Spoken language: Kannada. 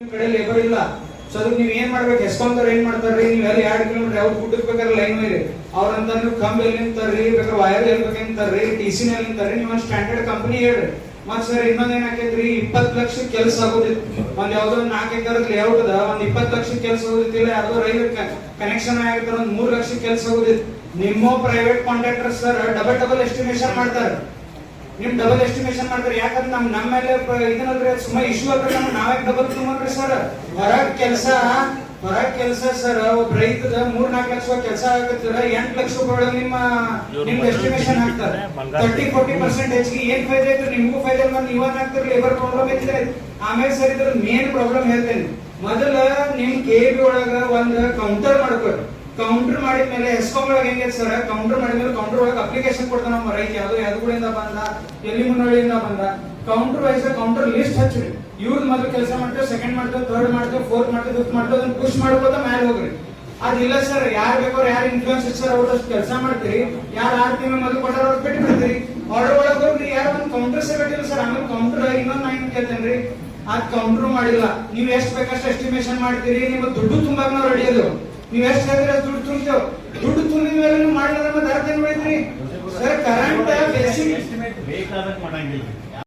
ಕಡೆ ಲೇಬರ್ ಇಲ್ಲ. ಸೊ ಅದಕ್ಕೆ ನೀವ್ ಏನ್ ಮಾಡ್ಬೇಕು, ಎಸ್ಕೊಂತಾರೆ ಏನ್ ಮಾಡ್ತಾರ್ರಿ, ನೀವ್ ಎಲ್ಲಿ 2 ಕಿಲೋಮೀಟರ್ ಯಾವ್ದು ಗುಡ್ಡಕ್ಬೇಕಾದ್ರೆ ಲೈನ್ ಮೇಲೆ ಅವ್ರಂತ ನೀವು ಕಂಬ ಎಲ್ಲಿ ನಿಂತಾರ್ರಿ, ಬೇಕಾದ್ರೆ ವೈರ್ ಎಲ್ಲಿ ಬೇಕಂತಾರ್ರಿ, ಟಿಸಿನ ಎಲ್ಲಿ ನಿಂತಾರ್ರಿ, ನೀವು ಒಂದು ಸ್ಟ್ಯಾಂಡರ್ಡ್ ಕಂಪನಿ ಹೇಳ್ರಿ. ಮತ್ ಸರ್ ಇನ್ನೊಂದ್ ಏನ್ ಹಾಕೈತ್ರಿ, 20 ಲಕ್ಷ ಕೆಲಸ ಆಗೋದಿತ್ತು. ಒಂದ್ ಯಾವ್ದೋ ಒಂದು 4 ಎಕರೆ ಲೇಔಟ್ ಅದ, ಒಂದ್ 20 ಲಕ್ಷ ಕೆಲಸ ಆಗೋದಿತ್ತಿಲ್ಲ. ಯಾವ್ದೋ ರೈಲ್ವೆ ಕನೆಕ್ಷನ್ ಆಗಿರ್ತಾರ, ಒಂದ್ 3 ಲಕ್ಷ ಕೆಲಸ ಆಗೋದಿತ್ತು. ನಿಮ್ಮ private contractor sir double estimation ಮಾಡ್ತಾರೆ. ನಿಮ್ ಡಬಲ್ ಎಸ್ಟಿಮೇಷನ್ ಮಾಡ್ತಾರೆ. ಯಾಕಂದ್ರೆ ನಮ್ಮ ಮೇಲೆ ಇದನ್ನಲ್ರಿ ಸುಮ್ಮನೆ ಇಶ್ಯೂ ಆಗ್ರಿ, ನಾವೇ ಡಬಲ್ ತುಂಬ್ರಿ ಸರ್. ಹೊರಗ್ ಕೆಲಸ ಸರ್, ಒಬ್ಬ ರೈತದ 3-4 ಲಕ್ಷ ಕೆಲಸ ಆಗತ್ತಿರ 8 ಲಕ್ಷ ರೂಪಾಯಿ ನಿಮ್ ಎಸ್ಟಿಮೇಷನ್ ಹಾಕ್ತಾರೆ. 30-40% ಹೆಚ್ಚಿಗೆ ಏನ್ ಫೈದೆ ಐತ್ರಿ, ನಿಮ್ಗೂ ಫೈದೆ ಇಲ್ಲ, ನೀವನ್ ಹಾಕ್ತಿರಿ, ಲೇಬರ್ ಪ್ರಾಬ್ಲಮ್ ಐತಿದ್ರೆ. ಆಮೇಲೆ ಸರ್ ಇದ್ರ ಮೇನ್ ಪ್ರಾಬ್ಲಮ್ ಹೇಳ್ತೇನೆ. ಮೊದಲ ನಿಮ್ ಕೆಬಿ ಒಳಗ ಒಂದ್ ಕೌಂಟರ್ ಮಾಡ್ಕೊರಿ. ಕೌಂಟರ್ ಮಾಡಿದ್ಮೇಲೆ ಎಸ್ಕಾಂ ಒಳಗೆ ಹೆಂಗೆ ಸರ್, ಕೌಂಟರ್ ಮಾಡಿದ್ಮೇಲೆ ಕೌಂಟರ್ ಒಳಗೆ ಅಪ್ಲಿಕೇಶನ್ ಕೊಡ್ತಾನ ನಮ್ಮ ರೈತ, ಯಾವ್ದುಗಳಿಂದ ಬಂದ, ಎಲ್ಲಿ ಮುನ್ನೋಳಿಯಿಂದ ಬಂದ, ಕೌಂಟರ್ ವೈಸ್ ಕೌಂಟರ್ ಲಿಸ್ಟ್ ಹಚ್ಚ್ರಿ. ಇವ್ರದ್ ಮೊದಲು ಕೆಲಸ ಮಾಡ್ತೇವೆ, ಸೆಕೆಂಡ್ ಮಾಡ್ತೇವೆ, ಥರ್ಡ್ ಮಾಡ್ತೇವೆ, ಫೋರ್ತ್ ಮಾಡ್ತೇವೆ, ಫಿಫ್ತ್ ಮಾಡ್ತೇವೆ, ಅದನ್ನ ಪುಷ್ ಮಾಡ್ಕೋತ ಮೇಲೆ ಹೋಗ್ರಿ. ಅದಿಲ್ಲ ಸರ್, ಯಾರು ಬೇಕಾದ್ರೆ ಯಾರು ಇನ್ಫ್ಲೂಯೆನ್ಸ್ ಸರ್ ಅವ್ರಷ್ಟು ಕೆಲಸ ಮಾಡ್ತೀರಿ, ಯಾರು 6 ತಿಂಗಳು ಮೊದಲು ಕೊಟ್ಟಾರ ಅವ್ರು ಬಿಟ್ಟು ಬಿಡ್ತೀರಿ. ಆರ್ಡರ್ ಒಳಗೆ ಹೋಗ್ರಿ, ಯಾರು ಒಂದು ಕೌಂಟರ್ ಸಿಗಟ್ಟಿಲ್ಲ ಸರ್. ಆಮೇಲೆ ಕೌಂಟರ್ ಇನ್ನೊಂದು ನಾ ಏನ್ ಕೇಳ್ತೇನ್ರಿ, ಅದ್ ಕೌಂಟರ್ ಮಾಡಿಲ್ಲ. ನೀವ್ ಎಷ್ಟು ಬೇಕಷ್ಟು ಎಸ್ಟಿಮೇಷನ್ ಮಾಡ್ತೀರಿ, ನಿಮ್ಮ ದುಡ್ಡು ತುಂಬಾಕ್ ನಾವು ರೆಡಿ ಅದು. ನೀವ್ ಎಷ್ಟು ಹೇಳಿದ್ರೆ ದುಡ್ಡು ತುಂಬ್ತೇವೆ. ದುಡ್ಡು ತುಂಬಿದ ಮೇಲೆ ನೀವು ಮಾಡಿದ್ರೆ ಮತ್ತೆ ಅರ್ಥ ಏನ್ ಮಾಡಿದ್ರಿ ಸರ್? ಕರೆಂಟ್ ಬೇಸಿಕ್ ಬೇಕಾದಾಗ ಮಾಡಂಗಿಲ್ಲ.